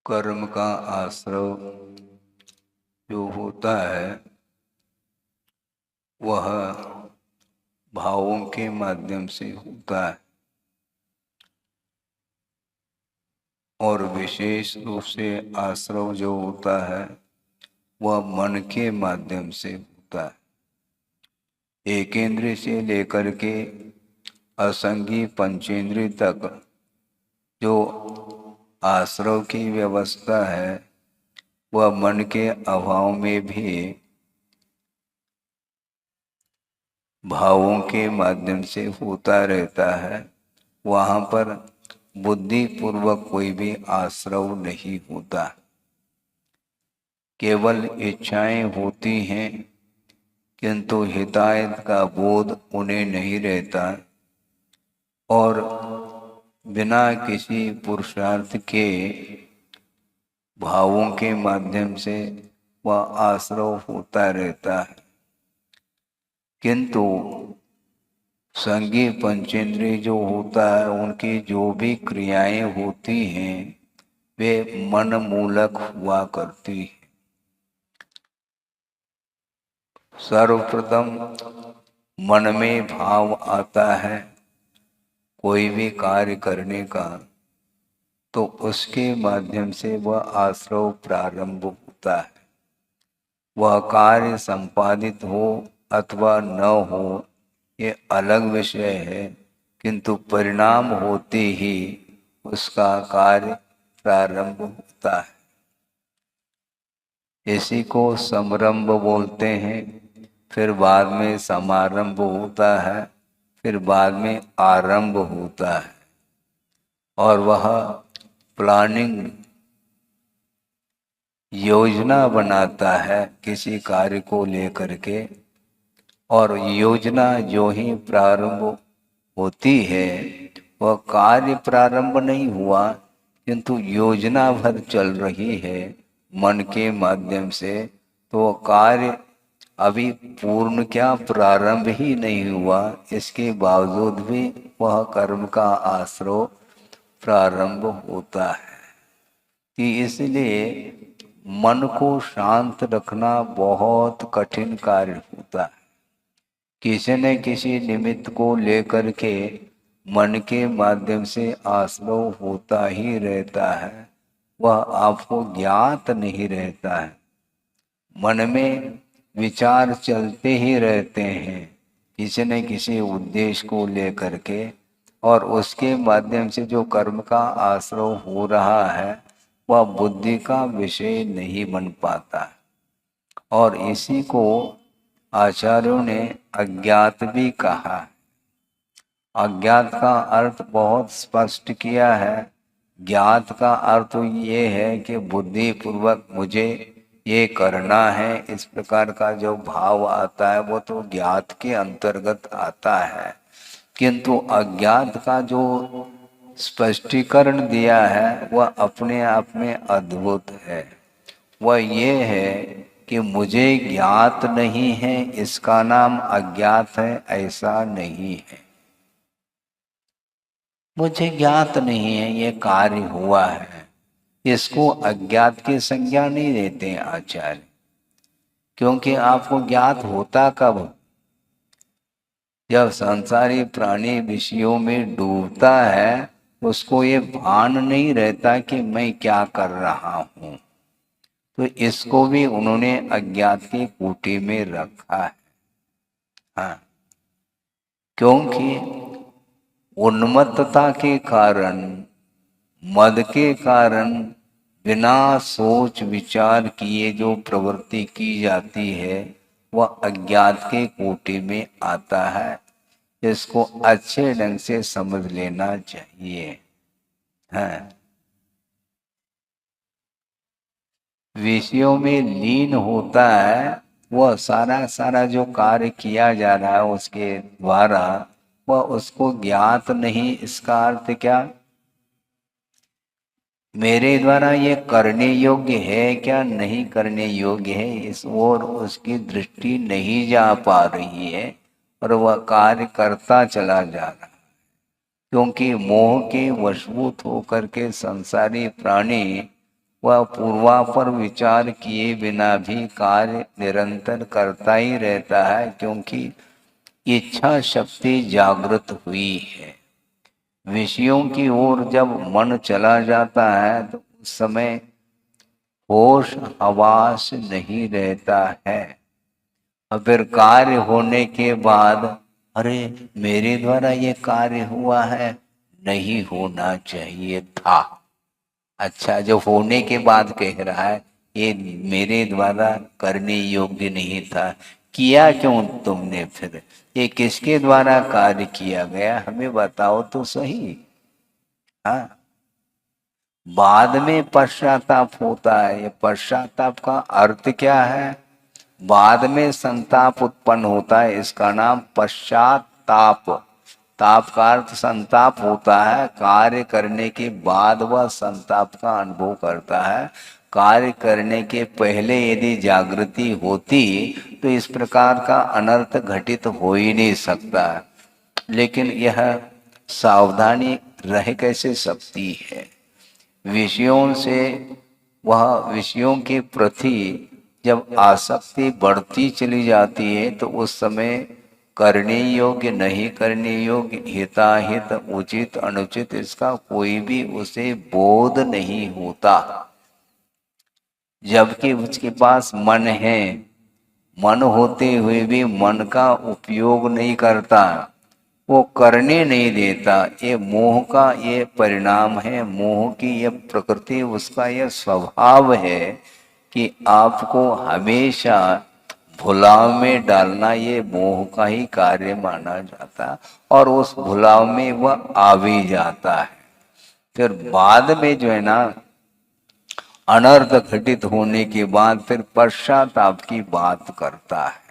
कर्म का आश्रव जो होता है वह भावों के माध्यम से होता है और विशेष रूप से आश्रव जो होता है वह मन के माध्यम से होता है। एकेंद्रिय से लेकर के असंगी पंचेंद्रिय तक जो आश्रव की व्यवस्था है वह मन के अभाव में भी भावों के माध्यम से होता रहता है। वहाँ पर बुद्धि पूर्वक कोई भी आश्रव नहीं होता, केवल इच्छाएं होती हैं किंतु हितायत का बोध उन्हें नहीं रहता और बिना किसी पुरुषार्थ के भावों के माध्यम से वह आश्रव होता रहता है। किंतु संगी पंचेंद्रिय जो होता है उनकी जो भी क्रियाएं होती हैं वे मन मूलक हुआ करती है। सर्वप्रथम मन में भाव आता है कोई भी कार्य करने का तो उसके माध्यम से वह आश्रव प्रारंभ होता है। वह कार्य संपादित हो अथवा न हो ये अलग विषय है, किंतु परिणाम होते ही उसका कार्य प्रारंभ होता है। इसी को समरंभ बोलते हैं, फिर बाद में समारंभ होता है, फिर बाद में आरंभ होता है और वह प्लानिंग योजना बनाता है किसी कार्य को लेकर के। और योजना जो ही प्रारंभ होती है वह कार्य प्रारंभ नहीं हुआ किंतु योजना भर चल रही है मन के माध्यम से, तो वह कार्य अभी पूर्ण क्या प्रारंभ ही नहीं हुआ, इसके बावजूद भी वह कर्म का आश्रव प्रारंभ होता है। कि इसलिए मन को शांत रखना बहुत कठिन कार्य होता है। किसी न किसी निमित्त को लेकर के मन के माध्यम से आश्रव होता ही रहता है, वह आपको ज्ञात नहीं रहता है। मन में विचार चलते ही रहते हैं किसी न किसी उद्देश्य को लेकर के, और उसके माध्यम से जो कर्म का आश्रव हो रहा है वह बुद्धि का विषय नहीं बन पाता। और इसी को आचार्यों ने अज्ञात भी कहा। अज्ञात का अर्थ बहुत स्पष्ट किया है। ज्ञात का अर्थ ये है कि बुद्धि पूर्वक मुझे ये करना है, इस प्रकार का जो भाव आता है वो तो ज्ञात के अंतर्गत आता है। किंतु अज्ञात का जो स्पष्टीकरण दिया है वह अपने आप में अद्भुत है। वह ये है कि मुझे ज्ञात नहीं है इसका नाम अज्ञात है, ऐसा नहीं है। मुझे ज्ञात नहीं है ये कार्य हुआ है, इसको अज्ञात की संज्ञा नहीं देते आचार्य। क्योंकि आपको ज्ञात होता कब? जब संसारी प्राणी विषयों में डूबता है उसको ये भान नहीं रहता कि मैं क्या कर रहा हूं। तो इसको भी उन्होंने अज्ञात की कोटि में रखा है। हाँ, क्योंकि उन्मत्तता के कारण, मद के कारण बिना सोच विचार किए जो प्रवृत्ति की जाती है वह अज्ञात के कोटि में आता है। इसको अच्छे ढंग से समझ लेना चाहिए। हाँ, विषयों में लीन होता है वह सारा जो कार्य किया जा रहा है उसके द्वारा वह उसको ज्ञात नहीं। इसका अर्थ क्या? मेरे द्वारा ये करने योग्य है क्या नहीं करने योग्य है, इस ओर उसकी दृष्टि नहीं जा पा रही है और वह कार्य करता चला जा रहा है। क्योंकि मोह के वशभूत होकर के संसारी प्राणी वह पूर्वापर विचार किए बिना भी कार्य निरंतर करता ही रहता है, क्योंकि इच्छा शक्ति जागृत हुई है। विषयों की ओर जब मन चला जाता है तो उस समय होश हवास नहीं रहता है। और फिर कार्य होने के बाद अरे मेरे द्वारा ये कार्य हुआ है, नहीं होना चाहिए था। अच्छा, जो होने के बाद कह रहा है ये मेरे द्वारा करने योग्य नहीं था, किया क्यों तुमने? फिर ये किसके द्वारा कार्य किया गया, हमें बताओ तो सही। हाँ, बाद में पश्चाताप होता है। ये पश्चाताप का अर्थ क्या है? बाद में संताप उत्पन्न होता है, इसका नाम पश्चाताप। ताप का अर्थ संताप होता है। कार्य करने के बाद वह संताप का अनुभव करता है। कार्य करने के पहले यदि जागृति होती तो इस प्रकार का अनर्थ घटित हो ही नहीं सकता। लेकिन यह सावधानी रह कैसे सकती है? विषयों से, वह विषयों के प्रति जब आसक्ति बढ़ती चली जाती है तो उस समय करने योग्य नहीं करने योग्य, हिताहित उचित अनुचित, इसका कोई भी उसे बोध नहीं होता। जबकि उसके पास मन है, मन होते हुए भी मन का उपयोग नहीं करता, वो करने नहीं देता। ये मोह का ये परिणाम है, मोह की ये प्रकृति, उसका यह स्वभाव है कि आपको हमेशा भुलाव में डालना, ये मोह का ही कार्य माना जाता, और उस भुलाव में वह आ भी जाता है। फिर बाद में जो है ना, अनर्थ घटित होने के बाद फिर पश्चाताप की बात करता है।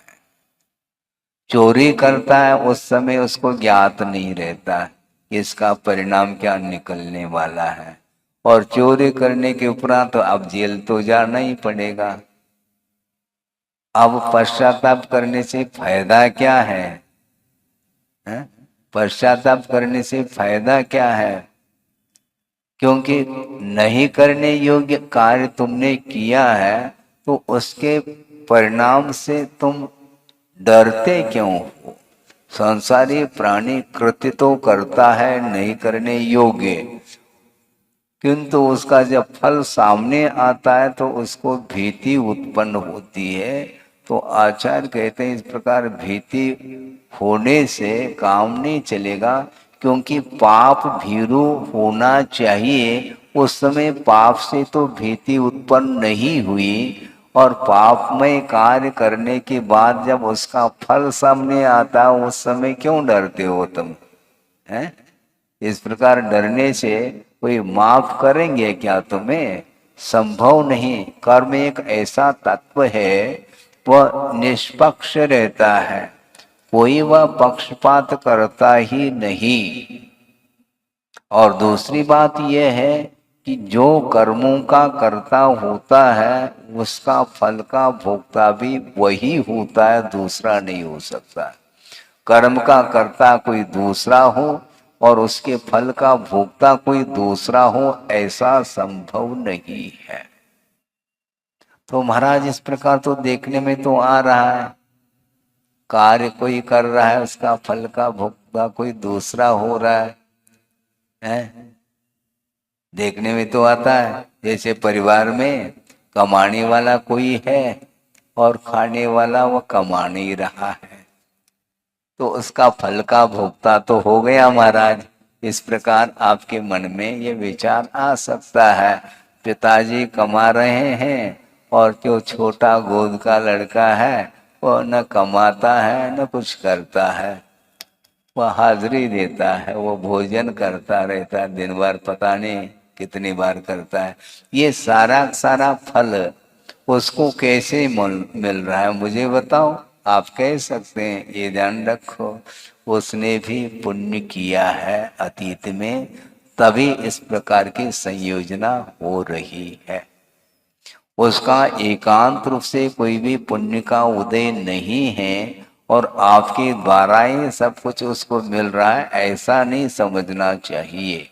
चोरी करता है उस समय उसको ज्ञात नहीं रहता कि इसका परिणाम क्या निकलने वाला है, और चोरी करने के उपरांत तो अब जेल तो जाना ही पड़ेगा। अब पश्चाताप करने से फायदा क्या है? पश्चाताप करने से फायदा क्या है? क्योंकि नहीं करने योग्य कार्य तुमने किया है तो उसके परिणाम से तुम डरते क्यों हो? संसारी प्राणी कृत्य तो करता है नहीं करने योग्य, किंतु उसका जब फल सामने आता है तो उसको भीति उत्पन्न होती है। तो आचार्य कहते हैं इस प्रकार भीति होने से काम नहीं चलेगा, क्योंकि पाप भीरु होना चाहिए। उस समय पाप से तो भीति उत्पन्न नहीं हुई, और पापमय कार्य करने के बाद जब उसका फल सामने आता है उस समय क्यों डरते हो तुम? हैं? इस प्रकार डरने से कोई माफ करेंगे क्या तुम्हें? संभव नहीं। कर्म एक ऐसा तत्व है, वह निष्पक्ष रहता है, कोई वह पक्षपात करता ही नहीं। और दूसरी बात यह है कि जो कर्मों का कर्ता होता है उसका फल का भोक्ता भी वही होता है, दूसरा नहीं हो सकता। कर्म का कर्ता कोई दूसरा हो और उसके फल का भोक्ता कोई दूसरा हो, ऐसा संभव नहीं है। तो महाराज इस प्रकार तो देखने में तो आ रहा है, कार्य कोई कर रहा है, उसका फल का भोक्ता कोई दूसरा हो रहा है? देखने में तो आता है। जैसे परिवार में कमाने वाला कोई है और खाने वाला वो कमा नहीं रहा है, तो उसका फल का भोक्ता तो हो गया महाराज। इस प्रकार आपके मन में ये विचार आ सकता है, पिताजी कमा रहे हैं और जो छोटा गोद का लड़का है वो न कमाता है न कुछ करता है, वह हाजिरी देता है, वो भोजन करता रहता है दिन भर, पता नहीं कितनी बार करता है। ये सारा सारा फल उसको कैसे मिल रहा है मुझे बताओ? आप कह सकते हैं, ये ध्यान रखो उसने भी पुण्य किया है अतीत में, तभी इस प्रकार की संयोजना हो रही है। उसका एकांत रूप से कोई भी पुण्य का उदय नहीं है और आपके द्वारा ही सब कुछ उसको मिल रहा है, ऐसा नहीं समझना चाहिए।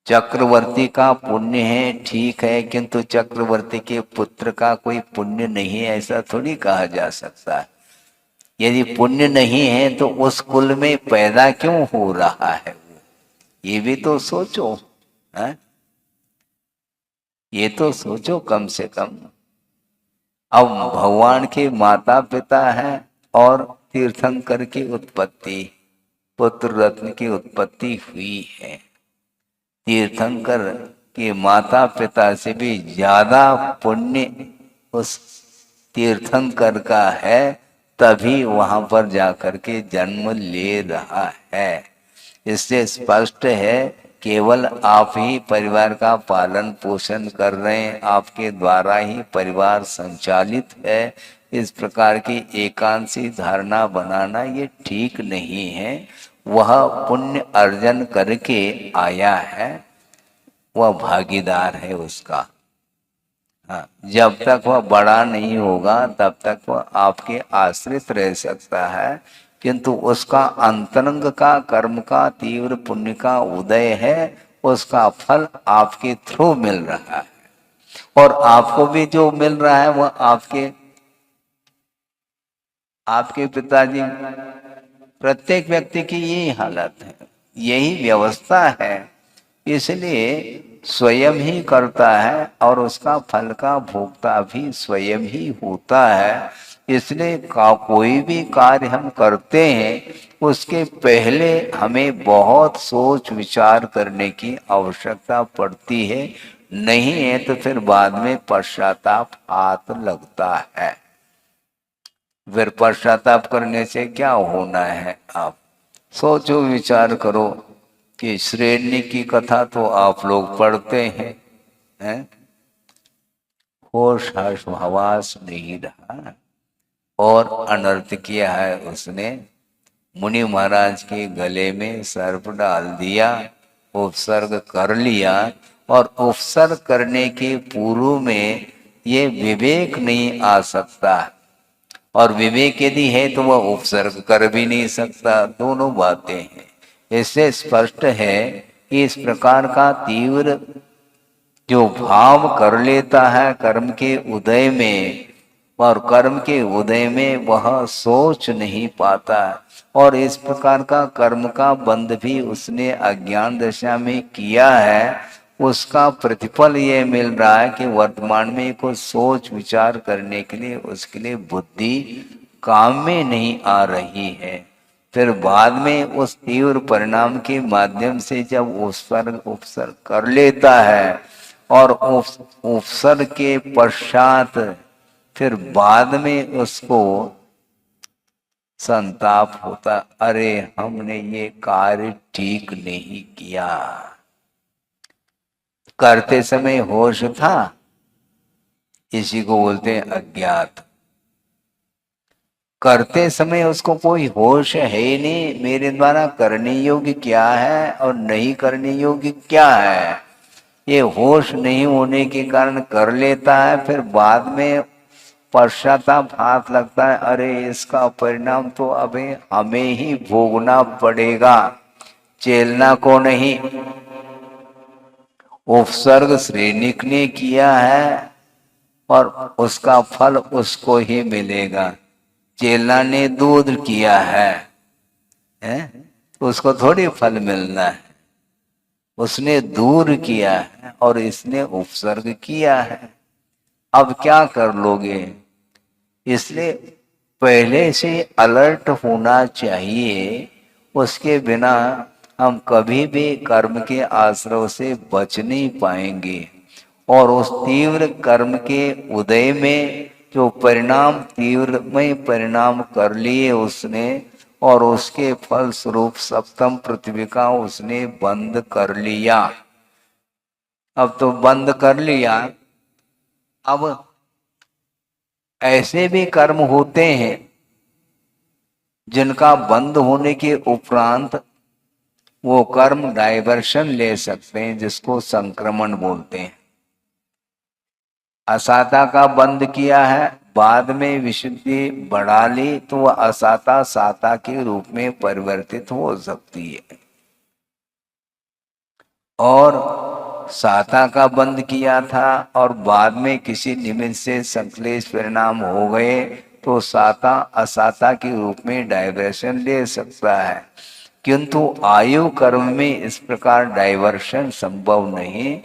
चक्रवर्ती का पुण्य है, ठीक है, किंतु चक्रवर्ती के पुत्र का कोई पुण्य नहीं है, ऐसा थोड़ी कहा जा सकता है। यदि पुण्य नहीं है तो उस कुल में पैदा क्यों हो रहा है वो, ये भी तो सोचो है? ये तो सोचो कम से कम। अब भगवान के माता पिता हैं और तीर्थंकर की उत्पत्ति, पुत्र रत्न की उत्पत्ति हुई है। तीर्थंकर के माता पिता से भी ज्यादा पुण्य उस तीर्थंकर का है, तभी वहां पर जाकर के जन्म ले रहा है। इससे स्पष्ट है केवल आप ही परिवार का पालन पोषण कर रहे हैं, आपके द्वारा ही परिवार संचालित है। इस प्रकार की एकांशी धारणा बनाना ये ठीक नहीं है। वह पुण्य अर्जन करके आया है, वह भागीदार है उसका। हाँ, जब तक वह बड़ा नहीं होगा तब तक वह आपके आश्रित रह सकता है, किंतु उसका अंतरंग का कर्म का तीव्र पुण्य का उदय है, उसका फल आपके थ्रू मिल रहा है। और आपको भी जो मिल रहा है वह आपके पिताजी, प्रत्येक व्यक्ति की यही हालत है, यही व्यवस्था है। इसलिए स्वयं ही करता है और उसका फल का भोक्ता भी स्वयं ही होता है। इसलिए कोई भी कार्य हम करते हैं उसके पहले हमें बहुत सोच विचार करने की आवश्यकता पड़ती है, नहीं है तो फिर बाद में पश्चाताप हाथ लगता है। फिर पश्चाताप करने से क्या होना है, आप सोचो विचार करो कि श्रेणी की कथा तो आप लोग पढ़ते हैं? होश हवास नहीं रहा और अनर्थ किया है उसने। मुनि महाराज के गले में सर्प डाल दिया, उपसर्ग कर लिया, और उपसर्ग करने के पूर्व में ये विवेक नहीं आ सकता, और विवेक यदि है तो वह उपसर्ग कर भी नहीं सकता। दोनों बातें हैं। इससे स्पष्ट है कि इस प्रकार का तीव्र जो भाव कर लेता है कर्म के उदय में, और कर्म के उदय में वह सोच नहीं पाता, और इस प्रकार का कर्म का बंध भी उसने अज्ञान दशा में किया है, उसका प्रतिफल ये मिल रहा है कि वर्तमान में कुछ सोच विचार करने के लिए उसके लिए बुद्धि काम में नहीं आ रही है। फिर बाद में उस तीव्र परिणाम के माध्यम से जब उपसर्ग कर लेता है, और उपसर्ग के पश्चात फिर बाद में उसको संताप होता, अरे हमने ये कार्य ठीक नहीं किया। करते समय होश था, इसी को बोलते हैं अज्ञात। करते समय उसको कोई होश है ही नहीं, मेरे द्वारा करने योग्य क्या है और नहीं करने योग्य क्या है। ये होश नहीं होने के कारण कर लेता है, फिर बाद में पश्चाताप हाथ लगता है, अरे इसका परिणाम तो अभी हमें ही भोगना पड़ेगा, चेलना को नहीं। उपसर्ग श्रेणिक ने किया है और उसका फल उसको ही मिलेगा। चेला ने दूध किया है? उसको थोड़ी फल मिलना है। उसने दूर किया है और इसने उपसर्ग किया है। अब क्या कर लोगे? इसलिए पहले से अलर्ट होना चाहिए, उसके बिना हम कभी भी कर्म के आश्रय से बच नहीं पाएंगे। और उस तीव्र कर्म के उदय में जो परिणाम तीव्रमय परिणाम कर लिए उसने, और उसके फल स्वरूप सप्तम पृथ्वी का उसने बंद कर लिया। अब तो बंद कर लिया, अब ऐसे भी कर्म होते हैं जिनका बंद होने के उपरांत वो कर्म डाइवर्शन ले सकते हैं, जिसको संक्रमण बोलते हैं। असाता का बंद किया है, बाद में विशुद्धि बढ़ा ली तो वह असाता साता के रूप में परिवर्तित हो सकती है। और साता का बंद किया था और बाद में किसी निमित्त से संश्लेष परिणाम हो गए तो साता असाता के रूप में डाइवर्शन ले सकता है, किंतु आयु कर्म में इस प्रकार डाइवर्शन संभव नहीं।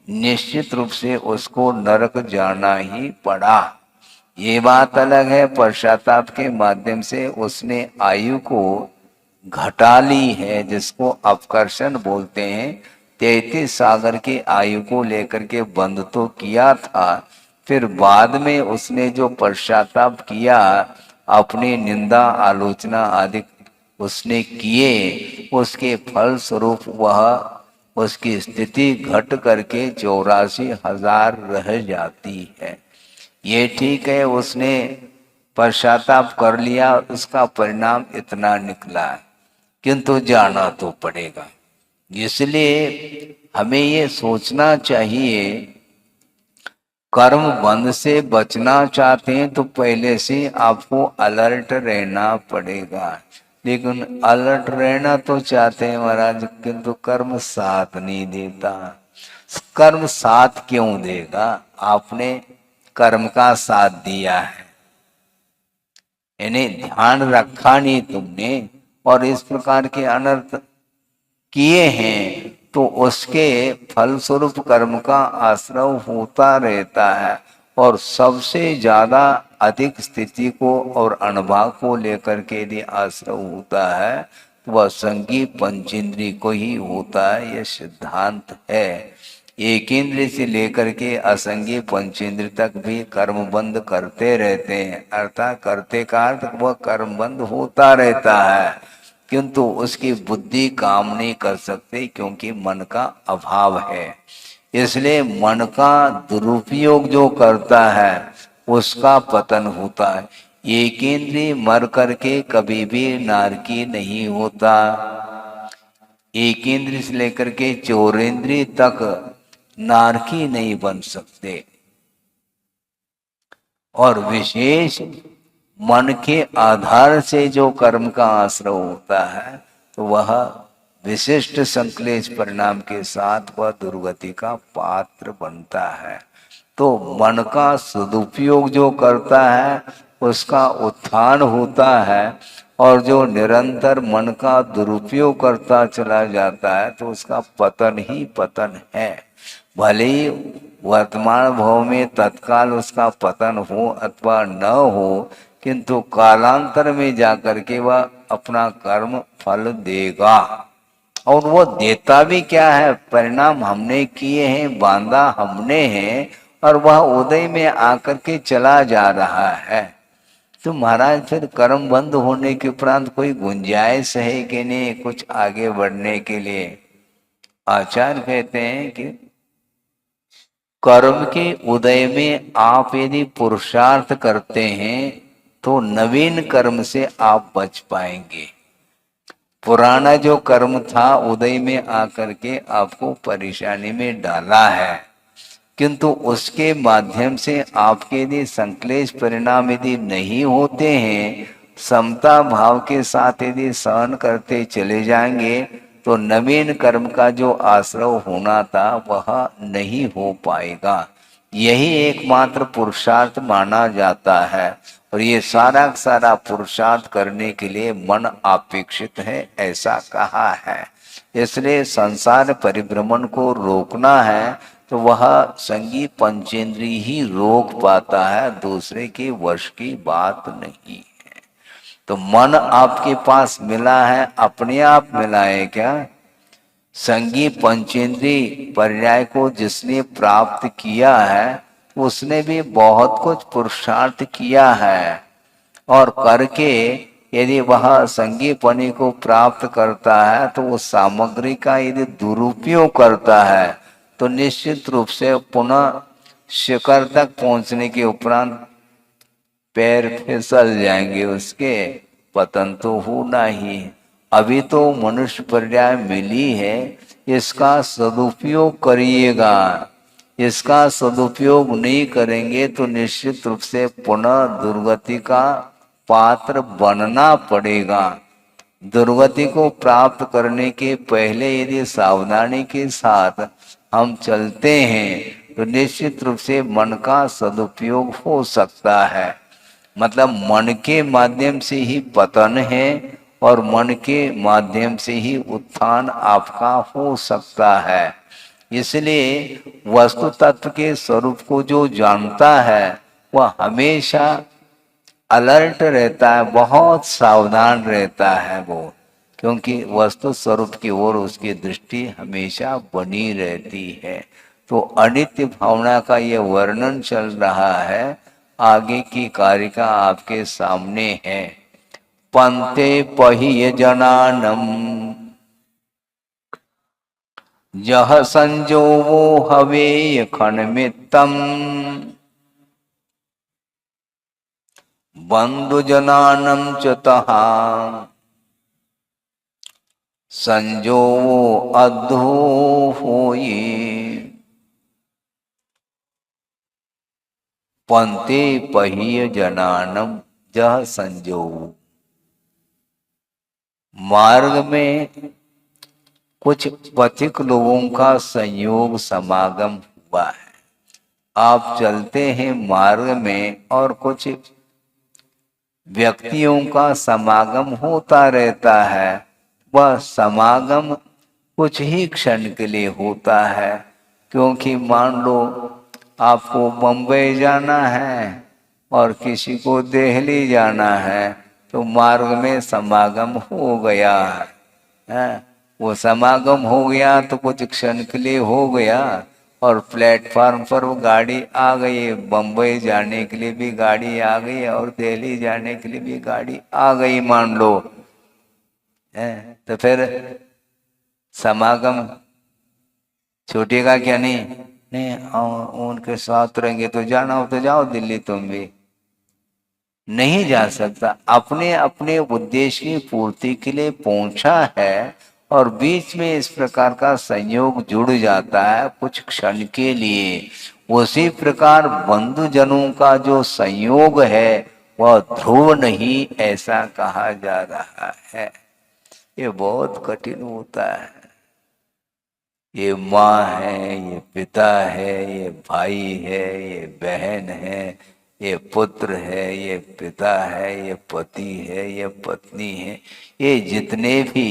निश्चित रूप से उसको नरक जाना ही पड़ा। ये बात अलग है, पश्चाताप के माध्यम से उसने आयु को घटा ली है, जिसको अपकर्षण बोलते हैं। 33 सागर की आयु को लेकर के बंद तो किया था, फिर बाद में उसने जो पश्चाताप किया, अपनी निंदा आलोचना आदि उसने किए, उसके फल स्वरूप वह उसकी स्थिति घट करके 84,000 रह जाती है। ये ठीक है, उसने पश्चाताप कर लिया, उसका परिणाम इतना निकला, किंतु जाना तो पड़ेगा। इसलिए हमें ये सोचना चाहिए, कर्म बंध से बचना चाहते हैं तो पहले से आपको अलर्ट रहना पड़ेगा। लेकिन अलर्ट रहना तो चाहते हैं महाराज, किंतु कर्म साथ नहीं देता। कर्म साथ क्यों देगा? आपने कर्म का साथ दिया है, यानी ध्यान रखा नहीं तुमने और इस प्रकार के अनर्थ किए हैं, तो उसके फलस्वरूप कर्म का आश्रय होता रहता है। और सबसे ज्यादा अधिक स्थिति को और अनुभव को लेकर के यदि आश्रय होता है तो वह संगी पंचेंद्री को ही होता है। यह सिद्धांत है। एक इंद्रिय से लेकर के असंगी पंचेंद्र तक भी कर्म बंद करते रहते हैं, अर्थात करते का अर्थ वह कर्म बंद होता रहता है, किंतु उसकी बुद्धि काम नहीं कर सकती क्योंकि मन का अभाव है। इसलिए मन का दुरुपयोग जो करता है उसका पतन होता है। एक इंद्रिय मर करके कभी भी नारकी नहीं होता। एक इंद्रिय से लेकर के चौरेंद्रिय तक नारकी नहीं बन सकते। और विशेष मन के आधार से जो कर्म का आश्रय होता है तो वह विशिष्ट संक्लेश परिणाम के साथ वह दुर्गति का पात्र बनता है। तो मन का सदुपयोग जो करता है उसका उत्थान होता है, और जो निरंतर मन का दुरुपयोग करता चला जाता है तो उसका पतन ही पतन है। भले ही वर्तमान भाव में तत्काल उसका पतन हो अथवा न हो, किंतु कालांतर में जाकर के वह अपना कर्म फल देगा। और वो देता भी क्या है? परिणाम हमने किए हैं, बांधा हमने है, और वह उदय में आकर के चला जा रहा है। तो महाराज फिर कर्म बंद होने के उपरांत कोई गुंजाइश है कि नहीं कुछ आगे बढ़ने के लिए? आचार्य कहते हैं कि कर्म के उदय में आप यदि पुरुषार्थ करते हैं तो नवीन कर्म से आप बच पाएंगे। पुराना जो कर्म था उदय में आकर के आपको परेशानी में डाला है, किंतु उसके माध्यम से आपके यदि संक्लेश परिणाम यदि नहीं होते हैं, समता भाव के साथ यदि सहन करते चले जाएंगे तो नवीन कर्म का जो आश्रय होना था वह नहीं हो पाएगा। यही एकमात्र पुरुषार्थ माना जाता है, और ये सारा सारा पुरुषार्थ करने के लिए मन अपेक्षित है, ऐसा कहा है। इसलिए संसार परिभ्रमण को रोकना है तो वह संगी पंचेंद्रिय ही रोक पाता है, दूसरे के वश की बात नहीं है। तो मन आपके पास मिला है, अपने आप मिला है क्या? संगी पंचेंद्रिय पर्याय को जिसने प्राप्त किया है उसने भी बहुत कुछ पुरुषार्थ किया है, और करके यदि वह संगीपनी को प्राप्त करता है तो उस सामग्री का यदि दुरुपयोग करता है तो निश्चित रूप से पुनः शिखर तक पहुंचने के उपरांत पैर फिसल जाएंगे, उसके पतन तो होना ही। अभी तो मनुष्य पर्याय मिली है, इसका सदुपयोग करिएगा। इसका सदुपयोग नहीं करेंगे तो निश्चित रूप से पुनः दुर्गति का पात्र बनना पड़ेगा। दुर्गति को प्राप्त करने के पहले यदि सावधानी के साथ हम चलते हैं तो निश्चित रूप से मन का सदुपयोग हो सकता है। मतलब मन के माध्यम से ही पतन है और मन के माध्यम से ही उत्थान आपका हो सकता है। इसलिए वस्तु तत्व के स्वरूप को जो जानता है वह हमेशा अलर्ट रहता है, बहुत सावधान रहता है वो, क्योंकि वस्तु स्वरूप की ओर उसकी दृष्टि हमेशा बनी रहती है। तो अनित्य भावना का ये वर्णन चल रहा है, आगे की कारिका आपके सामने है। पंते पहिय जनानम जह संजोवो हवे खनमित्तम बंधुजनानम च तहा संजोवो अद्धो होये। पंते पहिय जनानम जह संजोवो, मार्ग में कुछ पथिक लोगों का संयोग समागम हुआ है। आप चलते हैं मार्ग में और कुछ व्यक्तियों का समागम होता रहता है। वह समागम कुछ ही क्षण के लिए होता है, क्योंकि मान लो आपको बम्बई जाना है और किसी को दिल्ली जाना है, तो मार्ग में समागम हो गया है। वो समागम हो गया तो कुछ क्षण के लिए हो गया और प्लेटफार्म पर वो गाड़ी आ गई, बम्बई जाने के लिए भी गाड़ी आ गई और दिल्ली जाने के लिए भी गाड़ी आ गई मान लो है। तो फिर समागम छूटेगा क्या? नहीं नहीं, उनके साथ रहेंगे तो जाना हो तो जाओ दिल्ली, तुम भी नहीं जा सकता। अपने अपने उद्देश्य की पूर्ति के लिए पहुंचा है और बीच में इस प्रकार का संयोग जुड़ जाता है कुछ क्षण के लिए। उसी प्रकार बंधुजनों का जो संयोग है वह ध्रुव नहीं, ऐसा कहा जा रहा है। ये बहुत कठिन होता है। ये माँ है, ये पिता है, ये भाई है, ये बहन है, ये पुत्र है, ये पिता है, ये पति है, ये पत्नी है, ये जितने भी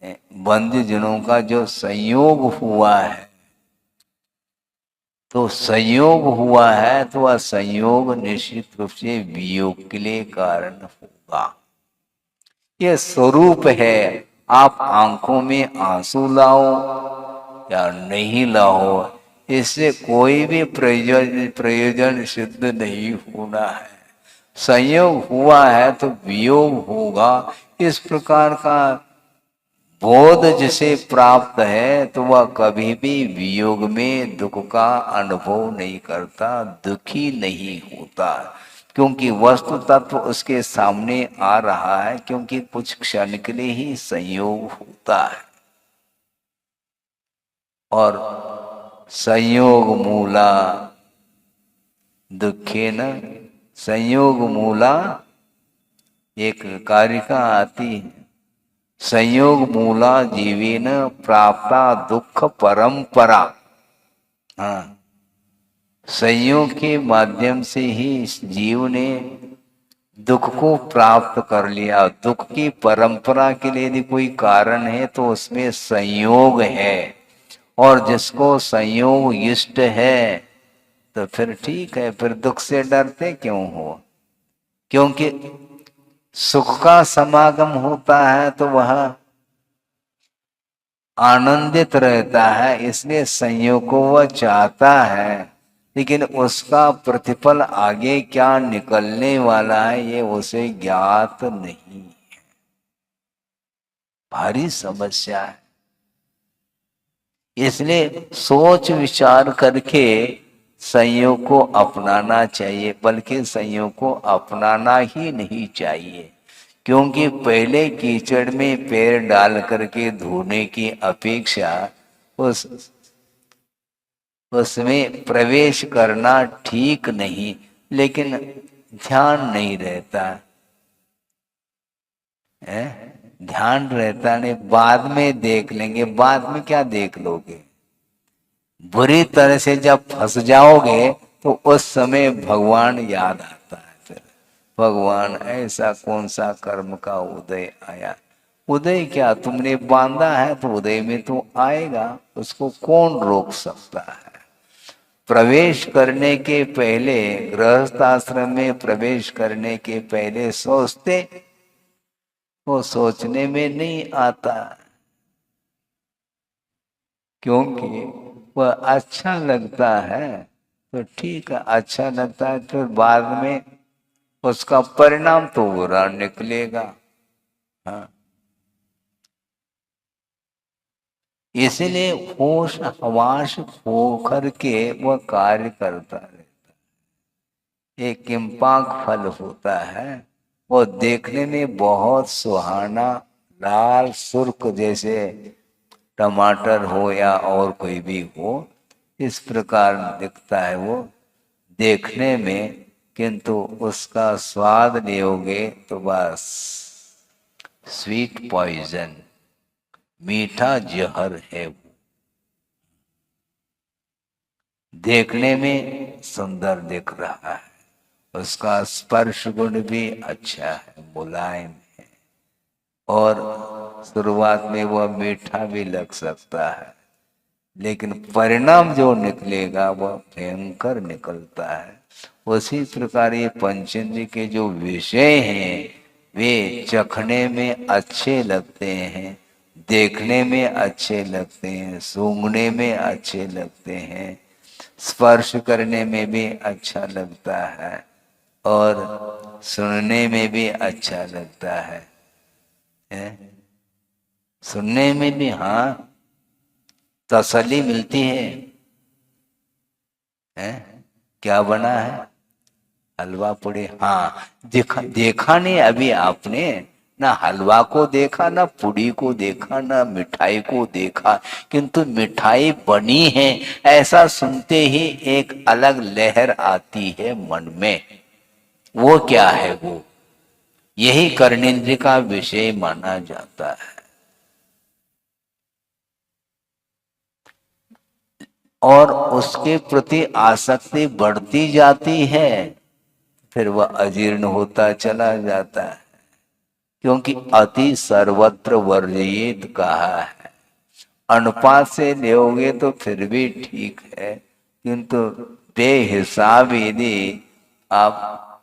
बंधुजनों का जो संयोग हुआ है, तो संयोग हुआ है तो वह संयोग निश्चित रूप से वियोग के लिए कारण होगा। यह स्वरूप है। आप आंखों में आंसू लाओ या नहीं लाओ, इससे कोई भी प्रयोजन सिद्ध नहीं होना है। संयोग हुआ है तो वियोग होगा। इस प्रकार का बोध जिसे प्राप्त है तो वह कभी भी वियोग में दुख का अनुभव नहीं करता, दुखी नहीं होता, क्योंकि वस्तु तत्व उसके सामने आ रहा है, क्योंकि कुछ क्षण के लिए ही संयोग होता है। और संयोग मूला दुखे न, संयोग मूला एक कारिका आती है, संयोग मूला जीवेन प्राप्ता दुख परंपरा। हाँ, संयोग के माध्यम से ही इस जीव ने दुख को प्राप्त कर लिया। दुख की परंपरा के लिए यदि कोई कारण है तो उसमें संयोग है, और जिसको संयोग इष्ट है तो फिर ठीक है, फिर दुख से डरते क्यों हो? क्योंकि सुख का समागम होता है तो वह आनंदित रहता है, इसलिए संयोग को वह चाहता है, लेकिन उसका प्रतिफल आगे क्या निकलने वाला है ये उसे ज्ञात नहीं। भारी समस्या है। इसलिए सोच विचार करके संयोग को अपनाना चाहिए, बल्कि संयोग को अपनाना ही नहीं चाहिए, क्योंकि पहले कीचड़ में पैर डाल करके धोने की अपेक्षा उसमें प्रवेश करना ठीक नहीं, लेकिन ध्यान नहीं रहता। है, ध्यान रहता नहीं, बाद में देख लेंगे। बाद में क्या देख लोगे? बुरी तरह से जब फंस जाओगे तो उस समय भगवान याद आता है। फिर भगवान ऐसा कौन सा कर्म का उदय आया? उदय क्या, तुमने बांधा है तो उदय में तो आएगा, उसको कौन रोक सकता है? प्रवेश करने के पहले, गृहस्थ आश्रम में प्रवेश करने के पहले सोचते, वो सोचने में नहीं आता, क्योंकि वह अच्छा लगता है तो ठीक है, अच्छा लगता है, तो बाद में उसका परिणाम तो बुरा निकलेगा। हाँ, इसलिए होश हवास होकर के वह कार्य करता रहता है। एक किम्पाक फल होता है, वो देखने में बहुत सुहाना, लाल सुर्ख जैसे टमाटर हो या और कोई भी हो, इस प्रकार दिखता है वो देखने में, किंतु उसका स्वाद लेोगे तो बस स्वीट पॉइजन, मीठा जहर है वो। देखने में सुंदर दिख रहा है, उसका स्पर्श गुण भी अच्छा है, मुलायम है, और शुरुआत में वह मीठा भी लग सकता है, लेकिन परिणाम जो निकलेगा वह भयंकर निकलता है। उसी प्रकार ये पंचेंद्रिय के जो विषय हैं वे चखने में अच्छे लगते हैं, देखने में अच्छे लगते हैं, सूंघने में अच्छे लगते हैं, स्पर्श करने में भी अच्छा लगता है, और सुनने में भी अच्छा लगता है, सुनने में भी हाँ तसल्ली मिलती है? क्या बना है? हलवा पूड़ी। हाँ, देखा नहीं अभी आपने, ना हलवा को देखा, ना पूड़ी को देखा, ना मिठाई को देखा, किंतु मिठाई बनी है ऐसा सुनते ही एक अलग लहर आती है मन में। वो क्या है? वो यही कर्णेंद्र का विषय माना जाता है। और उसके प्रति आसक्ति बढ़ती जाती है, फिर वह अजीर्ण होता चला जाता है, क्योंकि अति सर्वत्र वर्जित कहा है। अनुपात से लोगे तो फिर भी ठीक है, किंतु बेहिसाब यदि आप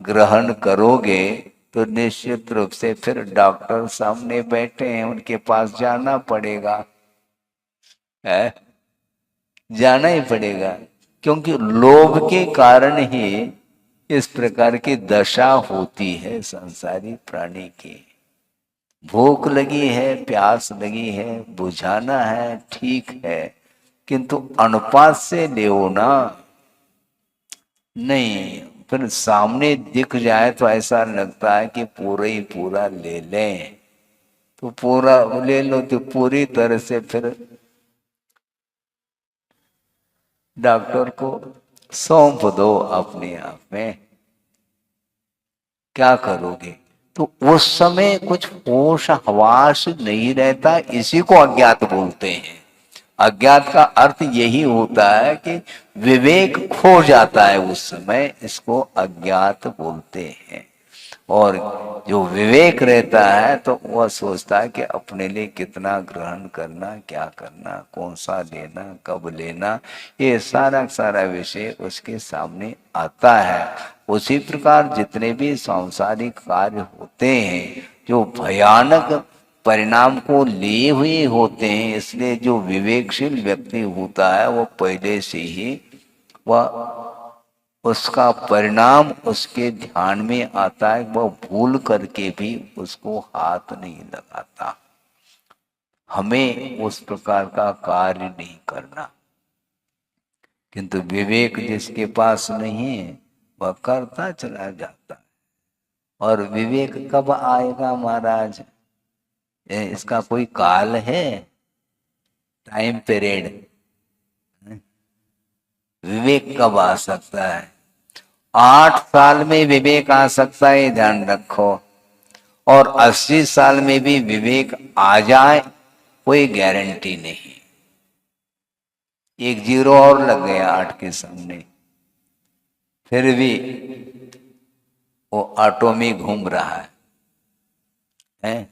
ग्रहण करोगे तो निश्चित रूप से फिर डॉक्टर सामने बैठे हैं, उनके पास जाना पड़ेगा, है जाना ही पड़ेगा, क्योंकि लोभ के कारण ही इस प्रकार की दशा होती है संसारी प्राणी की। भूख लगी है, प्यास लगी है, बुझाना है, ठीक है, किंतु अनुपात से ले ना, नहीं, फिर सामने दिख जाए तो ऐसा लगता है कि पूरा ही पूरा ले लें, तो पूरा ले लो तो पूरी तरह से फिर डॉक्टर को सौंप दो अपने आप में, क्या करोगे? तो उस समय कुछ होश हवास नहीं रहता, इसी को अज्ञात बोलते हैं। अज्ञात का अर्थ यही होता है कि विवेक खो जाता है उस समय, इसको अज्ञात बोलते हैं। और जो विवेक रहता है तो वह सोचता है कि अपने लिए कितना ग्रहण करना, क्या करना, कौन सा लेना, कब लेना, ये सारा सारा विषय उसके सामने आता है। उसी प्रकार जितने भी सांसारिक कार्य होते हैं जो भयानक परिणाम को लिए हुए होते हैं, इसलिए जो विवेकशील व्यक्ति होता है वो पहले से ही वह उसका परिणाम उसके ध्यान में आता है, वह भूल करके भी उसको हाथ नहीं लगाता। हमें उस प्रकार का कार्य नहीं करना, किंतु विवेक जिसके पास नहीं है वह करता चला जाता है। और विवेक कब आएगा महाराज? इसका कोई काल है? Time period? विवेक कब आ सकता है? 8 साल में विवेक आ सकता है, ध्यान रखो। और 80 साल में भी विवेक आ जाए कोई गारंटी नहीं। एक जीरो और लग गया 8 के सामने, फिर भी वो ऑटो में घूम रहा है।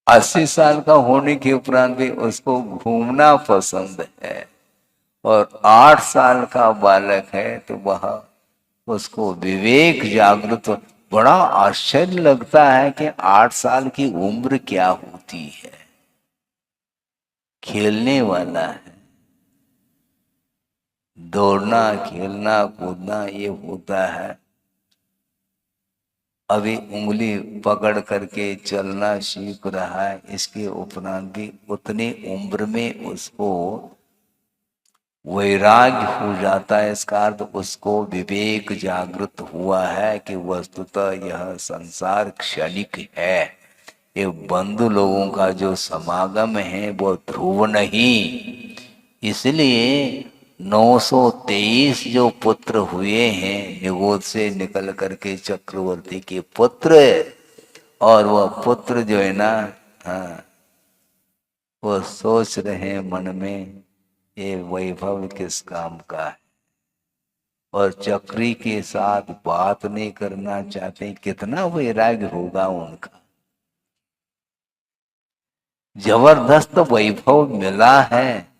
80 साल का होने के उपरांत भी उसको घूमना पसंद है, और 8 साल का बालक है तो वह उसको विवेक जागृत। बड़ा आश्चर्य लगता है कि 8 साल की उम्र क्या होती है। खेलने वाला है, दौड़ना खेलना कूदना ये होता है। अभी उंगली पकड़ करके चलना सीख रहा है, इसके उपरांत भी उतनी उम्र में उसको वैराग्य हो जाता है। इसका अर्थ उसको विवेक जागृत हुआ है कि वस्तुतः यह संसार क्षणिक है। ये बंधु लोगों का जो समागम है वो ध्रुव नहीं। इसलिए 923 जो पुत्र हुए हैं निगोद से निकल करके चक्रवर्ती के पुत्र, और वह पुत्र जो है ना, हाँ, वो सोच रहे हैं मन में ये वैभव किस काम का है, और चक्री के साथ बात नहीं करना चाहते। कितना वैराग्य होगा उनका। जबरदस्त वैभव मिला है।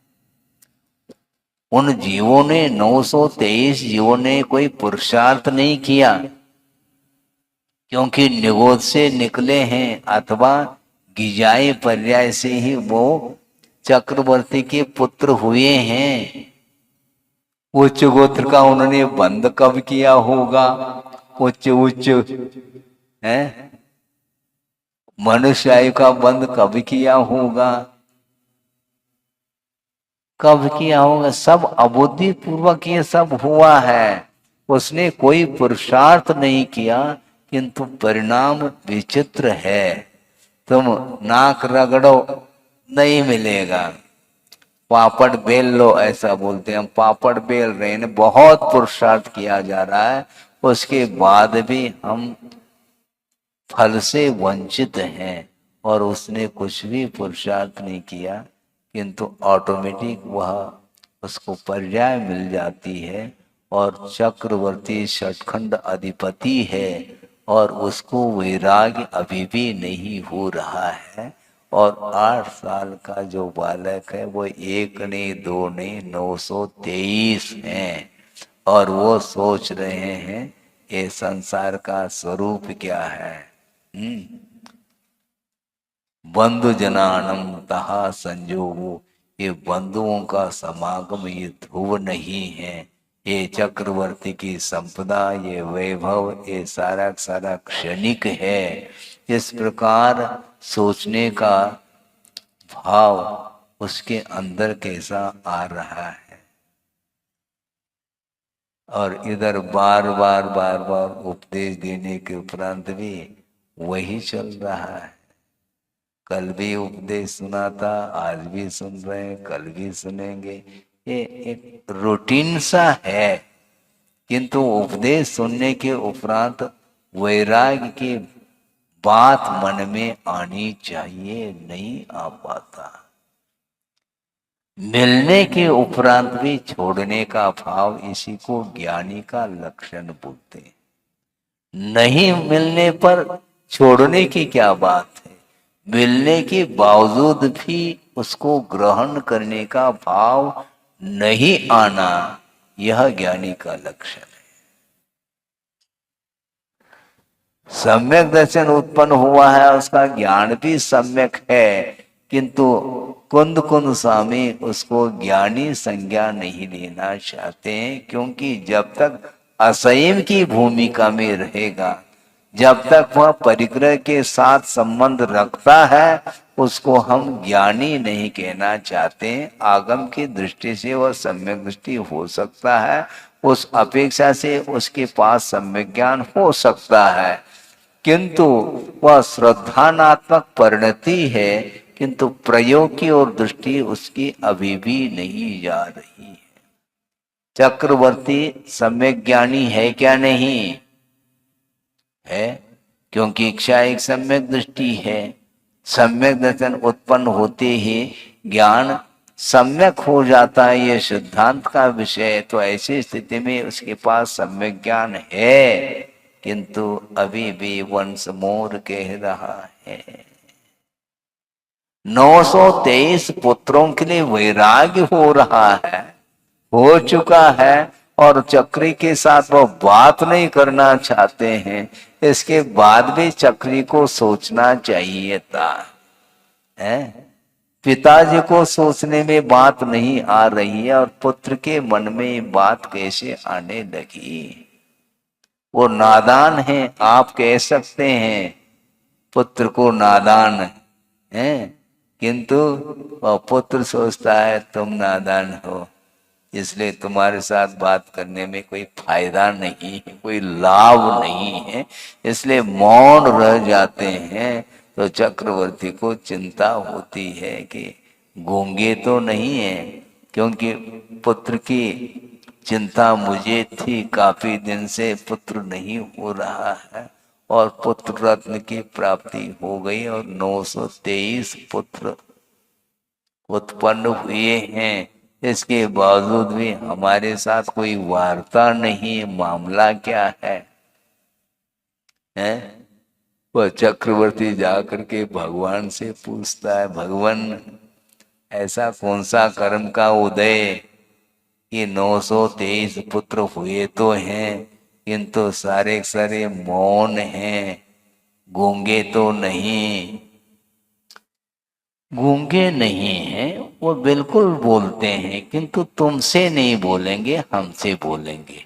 उन जीवों ने 923 जीवों ने कोई पुरुषार्थ नहीं किया, क्योंकि निगोद से निकले हैं अथवा गिजाए पर्याय से ही वो चक्रवर्ती के पुत्र हुए हैं। उच्च गोत्र का उन्होंने बंद कब किया होगा? उच्च उच्च है मनुष्य आयु का बंद कब किया होगा? कब किया होगा? सब अबुद्धि पूर्वक ये सब हुआ है। उसने कोई पुरुषार्थ नहीं किया, किंतु परिणाम विचित्र है। तुम नाक रगड़ो नहीं मिलेगा, पापड़ बेल लो ऐसा बोलते हैं। हम पापड़ बेल रहे हैं, बहुत पुरुषार्थ किया जा रहा है, उसके बाद भी हम फल से वंचित हैं। और उसने कुछ भी पुरुषार्थ नहीं किया, किंतु ऑटोमेटिक वह उसको पर्याय मिल जाती है। और चक्रवर्ती षटखंड अधिपति है, और उसको वैराग्य अभी भी नहीं हो रहा है। और 8 साल का जो बालक है वो एक नहीं दो नहीं 923 हैं, और वो सोच रहे हैं ये संसार का स्वरूप क्या है। बंधु जनानम तहा संजोगो, ये बंधुओं का समागम ये ध्रुव नहीं है। ये चक्रवर्ती की संपदा, ये वैभव, ये सारा सारा क्षणिक है। इस प्रकार सोचने का भाव उसके अंदर कैसा आ रहा है। और इधर बार बार बार बार उपदेश देने के उपरांत भी वही चल रहा है। कल भी उपदेश सुना था, आज भी सुन रहे हैं, कल भी सुनेंगे। ये एक रूटीन सा है, किंतु उपदेश सुनने के उपरांत वैराग्य की बात मन में आनी चाहिए, नहीं आ पाता। मिलने के उपरांत भी छोड़ने का भाव, इसी को ज्ञानी का लक्षण बोलते हैं। नहीं मिलने पर छोड़ने की क्या बात है, मिलने के बावजूद भी उसको ग्रहण करने का भाव नहीं आना, यह ज्ञानी का लक्षण है। सम्यक दर्शन उत्पन्न हुआ है, उसका ज्ञान भी सम्यक है, किंतु कुंद कुंद स्वामी उसको ज्ञानी संज्ञा नहीं लेना चाहते हैं। क्योंकि जब तक असंयम की भूमिका में रहेगा, जब तक वह परिग्रह के साथ संबंध रखता है, उसको हम ज्ञानी नहीं कहना चाहते। आगम की दृष्टि से वह सम्यक दृष्टि हो सकता है, उस अपेक्षा से उसके पास सम्यक ज्ञान हो सकता है, किंतु वह श्रद्धानात्मक परिणति है, किंतु प्रयोग की ओर दृष्टि उसकी अभी भी नहीं जा रही है। चक्रवर्ती सम्यक ज्ञानी है क्या? नहीं। है, क्योंकि इच्छा एक सम्यक दृष्टि है। सम्यक दर्शन उत्पन्न होते ही ज्ञान सम्यक हो जाता है, ये सिद्धांत का विषय है। तो ऐसी स्थिति में उसके पास सम्यक ज्ञान है, किंतु अभी भी वंश मोर कह रहा है। 923 पुत्रों के लिए वैराग्य हो रहा है, हो चुका है, और चक्री के साथ वो बात नहीं करना चाहते हैं। इसके बाद भी चक्री को सोचना चाहिए था, है? पिताजी को सोचने में बात नहीं आ रही है और पुत्र के मन में बात कैसे आने लगी? वो नादान है, आप कह सकते हैं पुत्र को नादान है, किंतु पुत्र सोचता है तुम नादान हो, इसलिए तुम्हारे साथ बात करने में कोई फायदा नहीं है, कोई लाभ नहीं है, इसलिए मौन रह जाते हैं। तो चक्रवर्ती को चिंता होती है कि गूंगे तो नहीं है, क्योंकि पुत्र की चिंता मुझे थी, काफी दिन से पुत्र नहीं हो रहा है और पुत्र रत्न की प्राप्ति हो गई और 923 पुत्र उत्पन्न हुए हैं। इसके बावजूद भी हमारे साथ कोई वार्ता नहीं, मामला क्या है? वह चक्रवर्ती जाकर के भगवान से पूछता है, भगवान ऐसा कौन सा कर्म का उदय कि 923 पुत्र हुए तो हैं, किंतु सारे सारे मौन हैं, गूंगे तो नहीं? गूंगे नहीं हैं, वो बिल्कुल बोलते हैं, किंतु तुमसे नहीं बोलेंगे, हमसे बोलेंगे।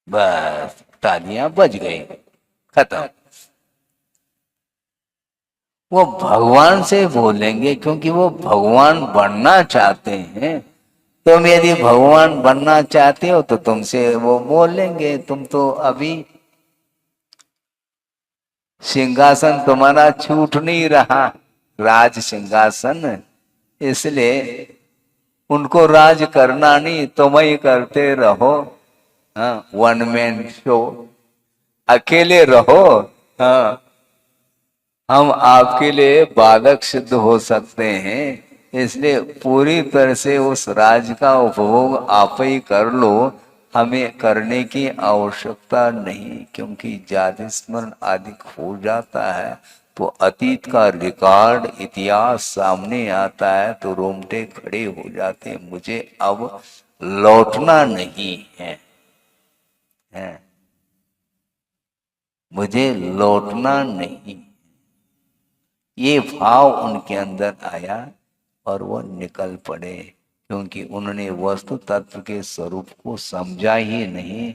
बस तालियां बज गई, खत्म। वो भगवान से बोलेंगे क्योंकि वो भगवान बनना चाहते हैं। तुम यदि भगवान बनना चाहते हो तो तुमसे वो बोलेंगे। तुम तो अभी सिंहासन तुम्हारा छूट नहीं रहा, राज सिंहासन, इसलिए उनको राज करना नहीं, तुम ही करते रहो। हाँ, वन मैन शो, अकेले रहो। हाँ, हम आपके लिए बाधक सिद्ध हो सकते हैं, इसलिए पूरी तरह से उस राज का उपभोग आप ही कर लो, हमें करने की आवश्यकता नहीं। क्योंकि जाति स्मरण आदि हो जाता है तो अतीत का रिकॉर्ड इतिहास सामने आता है तो रोंगटे खड़े हो जाते हैं। मुझे अब लौटना नहीं है, मुझे लौटना नहीं। ये भाव उनके अंदर आया और वो निकल पड़े, क्योंकि उन्होंने वस्तु तत्व के स्वरूप को समझा ही नहीं,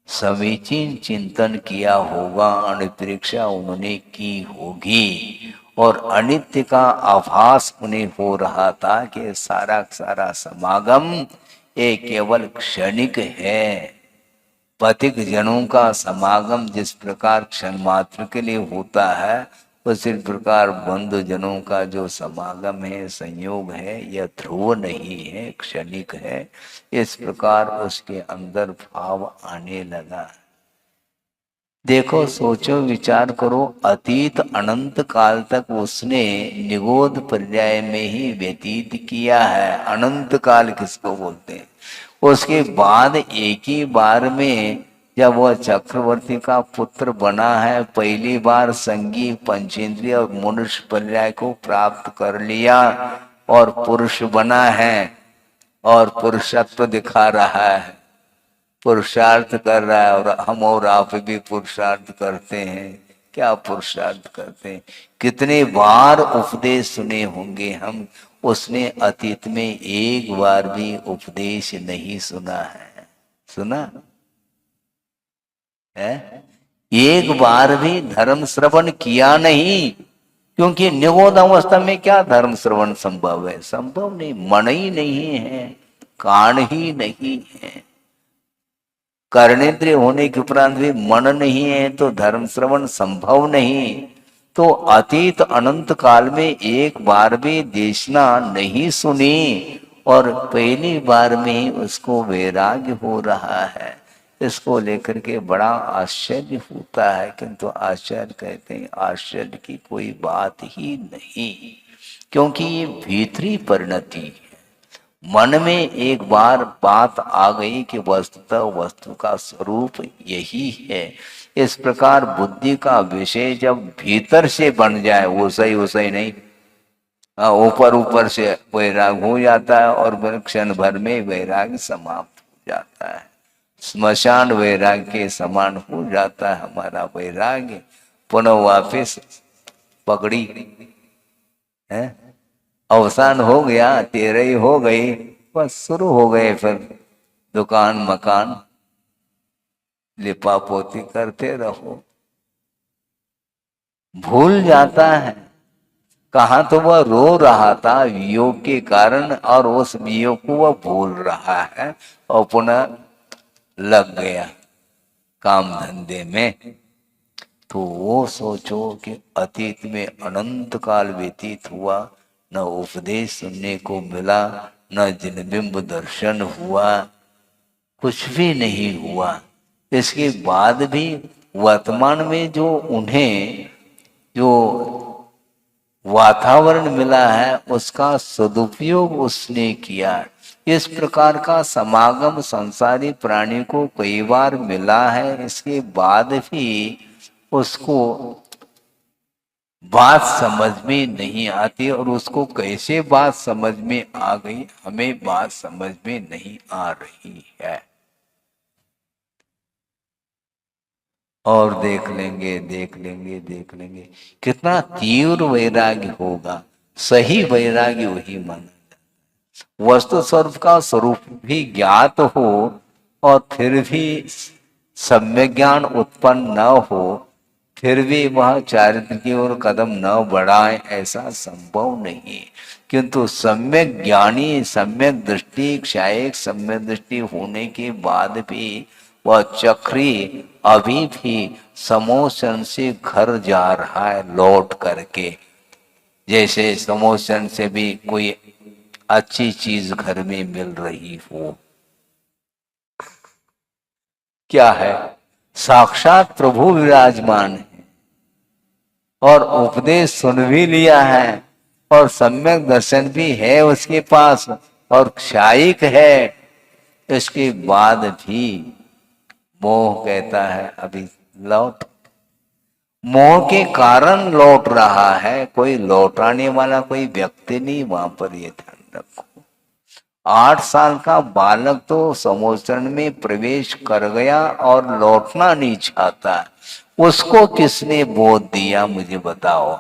समीचीन चिंतन किया होगा, अनुप्रेक्षा उन्होंने की होगी और अनित्य का आभास उन्हें हो रहा था कि सारा सारा समागम ये केवल क्षणिक है। पथिक जनों का समागम जिस प्रकार क्षण मात्र के लिए होता है, उसी प्रकार बंधु जनों का जो समागम है, संयोग है, यह ध्रुव नहीं है, क्षणिक है। इस प्रकार उसके अंदर भाव आने लगा। देखो, सोचो, विचार करो, अतीत अनंत काल तक उसने निगोध पर्याय में ही व्यतीत किया है। अनंत काल किसको बोलते हैं? उसके बाद एक ही बार में जब वह चक्रवर्ती का पुत्र बना है, पहली बार संगी, पंचेंद्रिय और मनुष्य पर्याय को प्राप्त कर लिया और पुरुष बना है और पुरुषत्व दिखा रहा है, पुरुषार्थ कर रहा है। और हम और आप भी पुरुषार्थ करते हैं। क्या पुरुषार्थ करते हैं? कितने बार उपदेश सुने होंगे हम, उसने अतीत में एक बार भी उपदेश नहीं सुना है। सुना है? एक बार भी धर्म श्रवण किया नहीं, क्योंकि निगोध अवस्था में क्या धर्म श्रवण संभव है? संभव नहीं, मन ही नहीं है, कान ही नहीं है। कर्णेंद्रिय होने के उपरांत भी मन नहीं है तो धर्म श्रवण संभव नहीं। तो अतीत अनंत काल में एक बार भी देशना नहीं सुनी और पहली बार में ही उसको वैराग्य हो रहा है। इसको लेकर के बड़ा आश्चर्य होता है, किंतु आश्चर्य कहते हैं आश्चर्य की कोई बात ही नहीं, क्योंकि ये भीतरी परिणति है। मन में एक बार बात आ गई कि वस्तुतः वस्तु का स्वरूप यही है, इस प्रकार बुद्धि का विषय जब भीतर से बन जाए, वो सही नहीं, ऊपर ऊपर से वैराग हो जाता है और क्षण भर में वैराग समाप्त हो जाता है। स्मशान वैराग के समान हो जाता है हमारा वैराग्य। पुनः वापिस पगड़ी है, अवसान हो गया, तेरही हो गई, बस शुरू हो गए फिर दुकान मकान लिपा पोती करते रहो। भूल जाता है कहाँ तो वह रो रहा था वियोग के कारण, और उस वियोग को वह भूल रहा है और पुनः लग गया काम धंधे में। तो वो सोचो कि अतीत में अनंत काल व्यतीत हुआ, न उपदेश सुनने को मिला, न जिनबिंब दर्शन हुआ, कुछ भी नहीं हुआ। इसके बाद भी वर्तमान में जो उन्हें जो वातावरण मिला है उसका सदुपयोग उसने किया। इस प्रकार का समागम संसारी प्राणी को कई बार मिला है, इसके बाद भी उसको बात समझ में नहीं आती, और उसको कैसे बात समझ में आ गई हमें बात समझ में नहीं आ रही है। और देख लेंगे कितना तीव्र वैराग्य होगा। सही वैराग्य वही माना जाता है। वस्तु स्वरूप का स्वरूप भी ज्ञात हो और फिर भी सम्यक ज्ञान उत्पन्न न हो, फिर भी वह चारित्र की ओर कदम न बढ़ाए, ऐसा संभव नहीं। किंतु सम्यक ज्ञानी, सम्यक दृष्टि, क्षायक सम्यक दृष्टि होने के बाद भी वह चक्री अभी भी समोशन से घर जा रहा है लौट करके। जैसे समोशन से भी कोई अच्छी चीज घर में मिल रही हो। क्या है? साक्षात प्रभु विराजमान है और उपदेश सुन भी लिया है और सम्यक दर्शन भी है उसके पास और क्षायिक है। इसके बाद भी मोह कहता है अभी लौट। मोह के कारण लौट रहा है, कोई लौटाने वाला कोई व्यक्ति नहीं वहां पर, ये ध्यान रखो। 8 साल का बालक तो समोचरण में प्रवेश कर गया और लौटना नहीं चाहता, उसको किसने बोध दिया मुझे बताओ।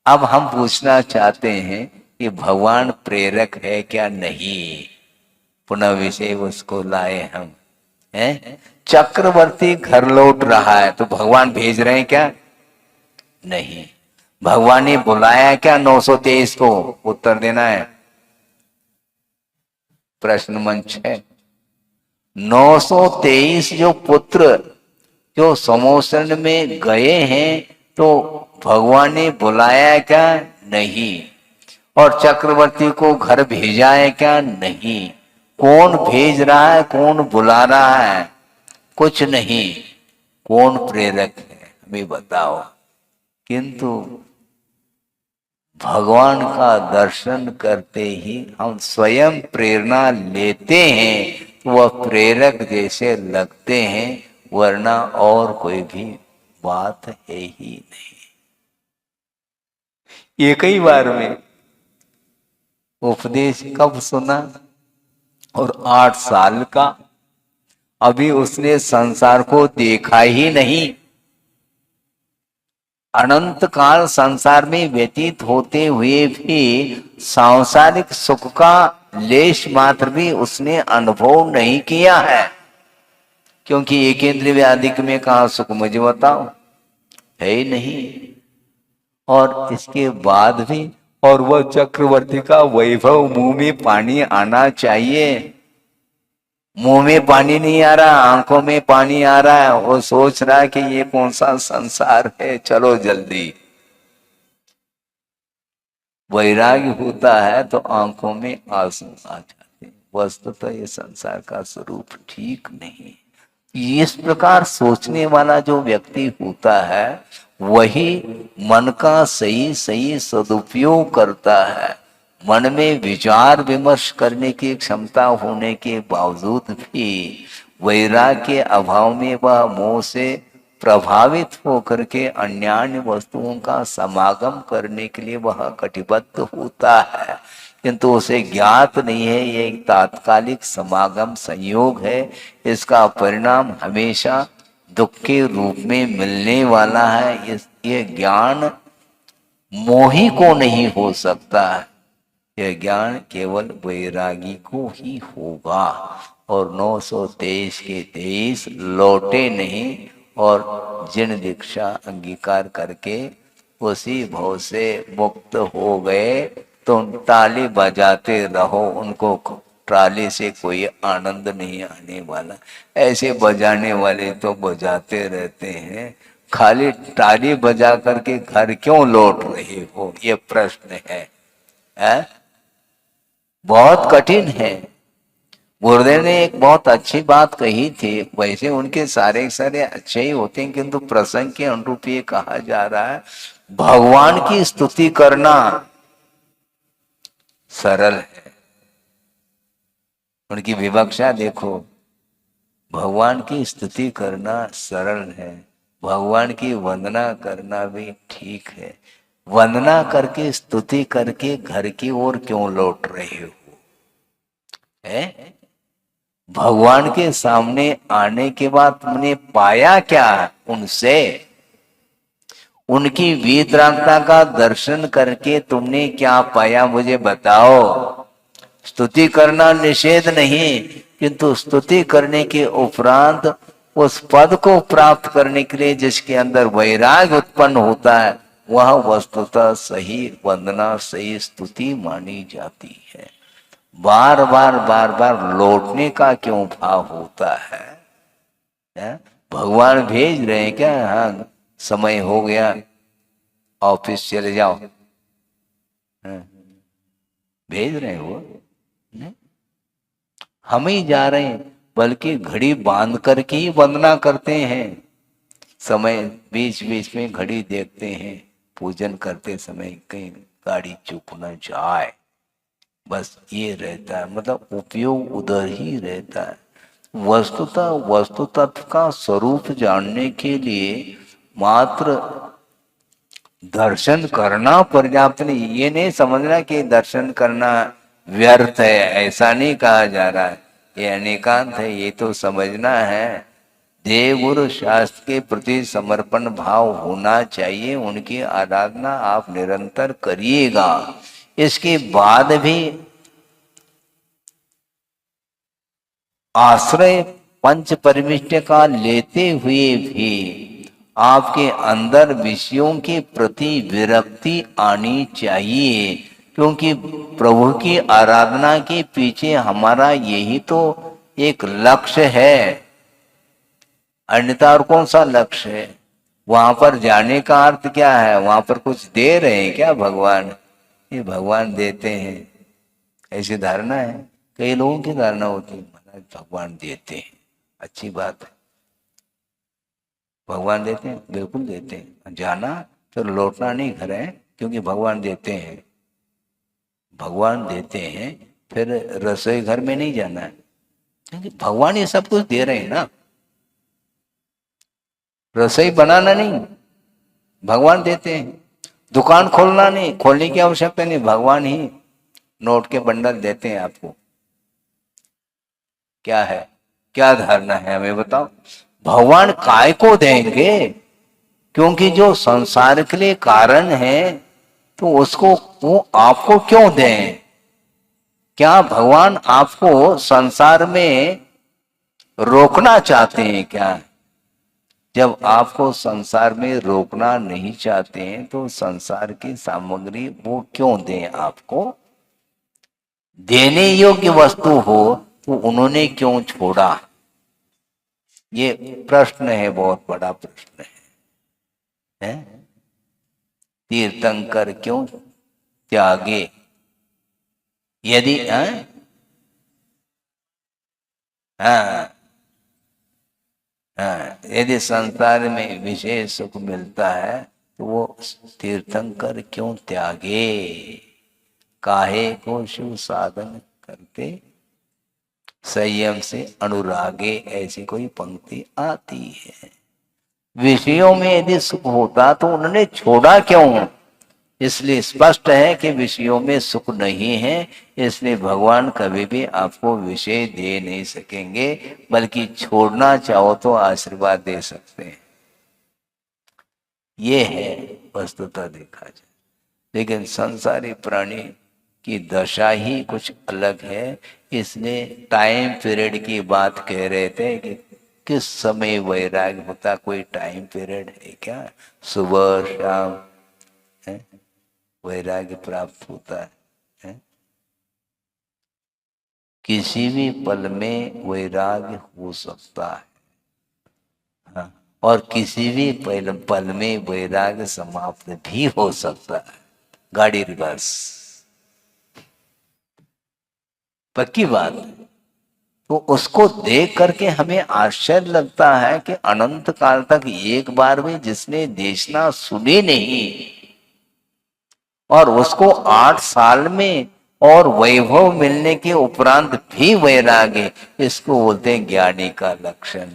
अब हम पूछना चाहते हैं कि भगवान प्रेरक है क्या? नहीं। पुनः विषय उसको लाए हम हैं। चक्रवर्ती घर लौट रहा है तो भगवान भेज रहे हैं क्या? नहीं। भगवान ने बुलाया क्या 923 को? उत्तर देना है। प्रश्न मंच है। 923 जो पुत्र जो समोसन में गए हैं तो भगवान ने बुलाया क्या? नहीं। और चक्रवर्ती को घर भेजा है क्या? नहीं। कौन भेज रहा है, कौन बुला रहा है? कुछ नहीं। कौन प्रेरक है हमें बताओ। किंतु भगवान का दर्शन करते ही हम स्वयं प्रेरणा लेते हैं, वह प्रेरक जैसे लगते हैं, वरना और कोई भी बात है ही नहीं। एक ही बार में उपदेश कब सुना? और 8 साल का, अभी उसने संसार को देखा ही नहीं। अनंत काल संसार में व्यतीत होते हुए भी सांसारिक सुख का लेश मात्र भी उसने अनुभव नहीं किया है, क्योंकि एकेंद्रिय व्याधिक में कहा सुख मुझे बताओ, है ही नहीं। और इसके बाद भी, और वह चक्रवर्ती का वैभव मुंह में पानी आना चाहिए, मुंह में पानी नहीं आ रहा, आंखों में पानी आ रहा है। वो सोच रहा है कि ये कौन सा संसार है, चलो जल्दी। वैराग्य होता है तो आंखों में आंसू आ जाते हैं। वस्तुतः ये संसार का स्वरूप ठीक नहीं। इस प्रकार सोचने वाला जो व्यक्ति होता है वही मन का सही सही सदुपयोग करता है। मन में विचार विमर्श करने की क्षमता होने के बावजूद भी वैराग्य के अभाव में वह मोह से प्रभावित होकर के अन्यान्य वस्तुओं का समागम करने के लिए वह कटिबद्ध होता है, किंतु उसे ज्ञात नहीं है ये एक तात्कालिक समागम संयोग है। इसका परिणाम हमेशा दुख के रूप में मिलने वाला है। ये ज्ञान मोही को नहीं हो सकता है, यह ज्ञान केवल वैरागी को ही होगा। और 923 के 23 लौटे नहीं और जिन दीक्षा अंगीकार करके उसी भव से मुक्त हो गए तो ताली बजाते रहो, उनको ट्राली से कोई आनंद नहीं आने वाला। ऐसे बजाने वाले तो बजाते रहते हैं, खाली ताली बजा करके घर क्यों लौट रहे हो, ये प्रश्न है? बहुत कठिन है। गुरुदेव ने एक बहुत अच्छी बात कही थी, वैसे उनके सारे सारे अच्छे ही होते हैं, किंतु प्रसंग के अनुरूप ये कहा जा रहा है भगवान की स्तुति करना सरल है। उनकी विवक्षा देखो, भगवान की स्तुति करना सरल है, भगवान की वंदना करना भी ठीक है। वंदना करके स्तुति करके घर की ओर क्यों लौट रहे हो, है? भगवान के सामने आने के बाद तुमने पाया क्या उनसे? उनकी वीतरागता का दर्शन करके तुमने क्या पाया मुझे बताओ। स्तुति करना निषेध नहीं, किंतु स्तुति करने के उपरांत उस पद को प्राप्त करने के लिए जिसके अंदर वैराग्य उत्पन्न होता है वह वस्तुतः सही वंदना सही स्तुति मानी जाती है। बार बार लौटने का क्यों भाव होता है? भगवान भेज रहे हैं क्या? हाँ समय हो गया, ऑफिस चले जाओ, भेज रहे हैं वो? नहीं, हम ही जा रहे हैं, बल्कि घड़ी बांध करके ही वंदना करते हैं। समय बीच बीच में घड़ी देखते हैं, पूजन करते समय कहीं गाड़ी चूक न जाए, बस ये रहता है। मतलब उपयोग उधर ही रहता है। वस्तुतः वस्तु तत्व का स्वरूप जानने के लिए मात्र दर्शन करना पर्याप्त नहीं। ये नहीं समझना कि दर्शन करना व्यर्थ है, ऐसा नहीं कहा जा रहा है, ये अनेकांत है। ये तो समझना है देव गुरु शास्त्र के प्रति समर्पण भाव होना चाहिए, उनकी आराधना आप निरंतर करिएगा। इसके बाद भी आश्रय पंच परमिष्ट का लेते हुए भी आपके अंदर विषयों के प्रति विरक्ति आनी चाहिए, क्योंकि प्रभु की आराधना के पीछे हमारा यही तो एक लक्ष्य है, अन्यथा और कौन सा लक्ष्य है? वहां पर जाने का अर्थ क्या है? वहां पर कुछ दे रहे हैं क्या भगवान? ये भगवान देते हैं ऐसी धारणा है, कई लोगों की धारणा होती है महाराज भगवान देते हैं, अच्छी बात है, भगवान देते हैं, बिल्कुल देते हैं। जाना फिर लौटना नहीं घर है, क्योंकि भगवान देते हैं, भगवान देते हैं, फिर रसोई घर में नहीं जाना है, क्योंकि भगवान ये सब कुछ दे रहे हैं ना। रसोई बनाना नहीं, भगवान देते हैं। दुकान खोलना नहीं, खोलने की आवश्यकता नहीं, भगवान ही नोट के बंडल देते हैं आपको। क्या है, क्या धारणा है हमें बताओ? भगवान काय को देंगे? क्योंकि जो संसार के लिए कारण है तो उसको वो आपको क्यों दें? क्या भगवान आपको संसार में रोकना चाहते हैं क्या? जब आपको संसार में रोकना नहीं चाहते हैं तो संसार की सामग्री वो क्यों दें आपको? देने योग्य वस्तु हो तो उन्होंने क्यों छोड़ा? ये प्रश्न है, बहुत बड़ा प्रश्न है? तीर्थंकर क्यों त्यागे? यदि हाँ यदि संसार में विशेष सुख मिलता है तो वो तीर्थंकर क्यों त्यागे, काहे को शिव साधन करते संयम से अनुरागे, ऐसी कोई पंक्ति आती है। विषयों में यदि सुख होता तो उन्होंने छोड़ा क्यों? इसलिए स्पष्ट है कि विषयों में सुख नहीं है, इसलिए भगवान कभी भी आपको विषय दे नहीं सकेंगे, बल्कि छोड़ना चाहो तो आशीर्वाद दे सकते हैं। ये है वस्तुतः देखा जाए। लेकिन संसारी प्राणी की दशा ही कुछ अलग है। इसलिए टाइम पीरियड की बात कह रहे थे कि किस समय वैराग्य होता, कोई टाइम पीरियड है क्या? सुबह शाम है वैराग्य प्राप्त होता है? किसी भी पल में वैराग्य हो सकता है, हाँ, और किसी भी पल में वैराग्य समाप्त भी हो सकता है। गाड़ी रिवर्स, पक्की बात है। तो उसको देख करके हमें आश्चर्य लगता है कि अनंत काल तक एक बार भी जिसने देशना सुनी नहीं और उसको 8 साल में और वैभव मिलने के उपरांत भी वैराग्य, इसको बोलते हैं ज्ञानी का लक्षण।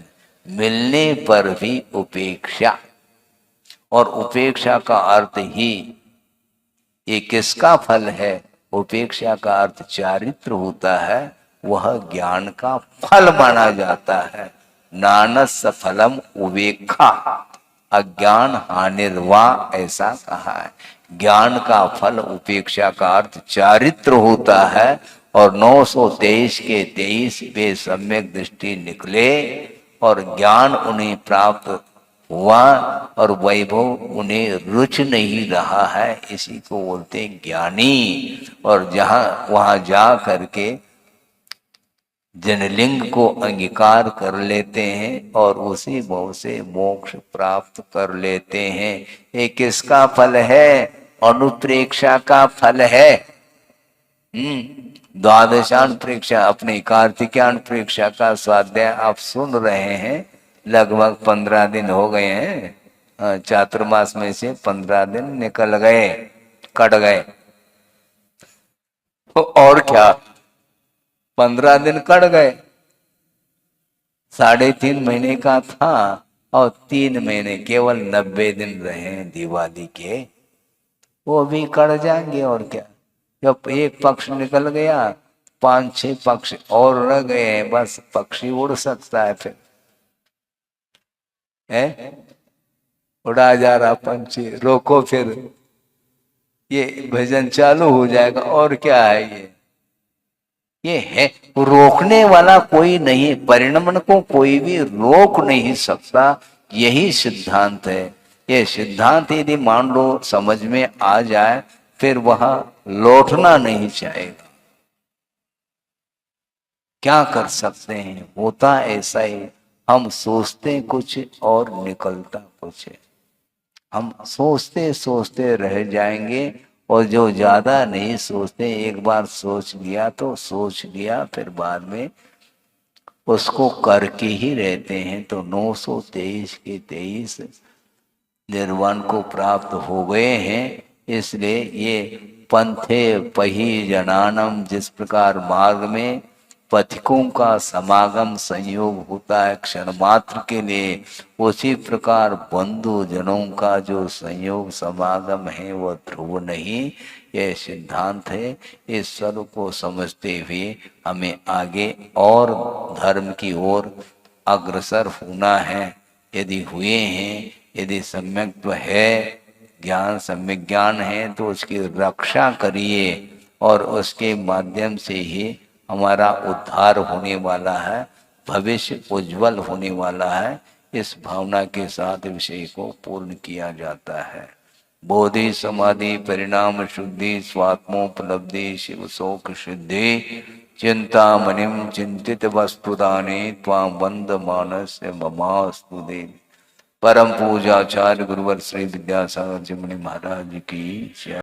मिलने पर भी उपेक्षा, और उपेक्षा का अर्थ ही ये किसका फल है? उपेक्षा का अर्थ चारित्र होता है, वह ज्ञान का फल माना जाता है। नानस फलम उपेक्षा अज्ञान हानिर्वा, ऐसा कहा है। ज्ञान का फल उपेक्षा का अर्थ चारित्र होता है, और 923 के 23 पे सम्यक दृष्टि निकले और ज्ञान उन्हें प्राप्त हुआ और वैभव उन्हें रुच नहीं रहा है, इसी को बोलते हैं ज्ञानी। और जहां वहां जा करके जनलिंग को अंगीकार कर लेते हैं और उसी भाव से मोक्ष प्राप्त कर लेते हैं। ये किसका फल है? अनुप्रेक्षा का फल है। द्वादशान प्रेक्षा, अपनी कार्तिकान प्रेक्षा का स्वाध्याय आप सुन रहे हैं। लगभग 15 दिन हो गए हैं, चातुर्मास में से 15 दिन निकल गए, कट गए। तो और क्या, 15 दिन कट गए। 3.5 महीने का था और 3 महीने, केवल 90 दिन रहे दिवाली के, वो भी कट जाएंगे। और क्या, जब एक पक्ष निकल गया, 5-6 पक्ष और रह गए हैं, बस पक्षी उड़ सकता है। फिर है उड़ा जा रहा पंछी, रोको फिर, ये भजन चालू हो जाएगा। और क्या है, ये है, रोकने वाला कोई नहीं, परिणमन को कोई भी रोक नहीं सकता। यही सिद्धांत है। ये सिद्धांत यदि मान लो समझ में आ जाए, फिर वहां लौटना नहीं चाहेगा। क्या कर सकते हैं, होता ऐसा ही। हम सोचते कुछ और निकलता कुछ है। हम सोचते सोचते रह जाएंगे, और जो ज्यादा नहीं सोचते, एक बार सोच लिया तो सोच लिया, फिर बाद में उसको करके ही रहते हैं। तो 923 के 23 निर्वाण को प्राप्त हो गए हैं। इसलिए ये पंथे पही जनानम, जिस प्रकार मार्ग में पथिकों का समागम संयोग होता है क्षण मात्र के लिए, उसी प्रकार बंधु जनों का जो संयोग समागम है वह ध्रुव नहीं। यह सिद्धांत है। इस सर्व को समझते हुए हमें आगे और धर्म की ओर अग्रसर होना है। यदि हुए हैं, यदि सम्यक्त्व है, ज्ञान सम्यक ज्ञान है, तो उसकी रक्षा करिए, और उसके माध्यम से ही हमारा उद्धार होने वाला है, भविष्य उज्जवल होने वाला है। इस भावना के साथ विषय को पूर्ण किया जाता है। बोधि समाधि परिणाम शुद्धि स्वात्मोपलब्धि शिव शोक सिद्धि चिंता मनिम चिंतित वस्तुदाने त्वां बंद मानस ममास्तु देव। परम पूजाचार्य गुरुवर श्री विद्यासागर जी मुनि महाराज की जय।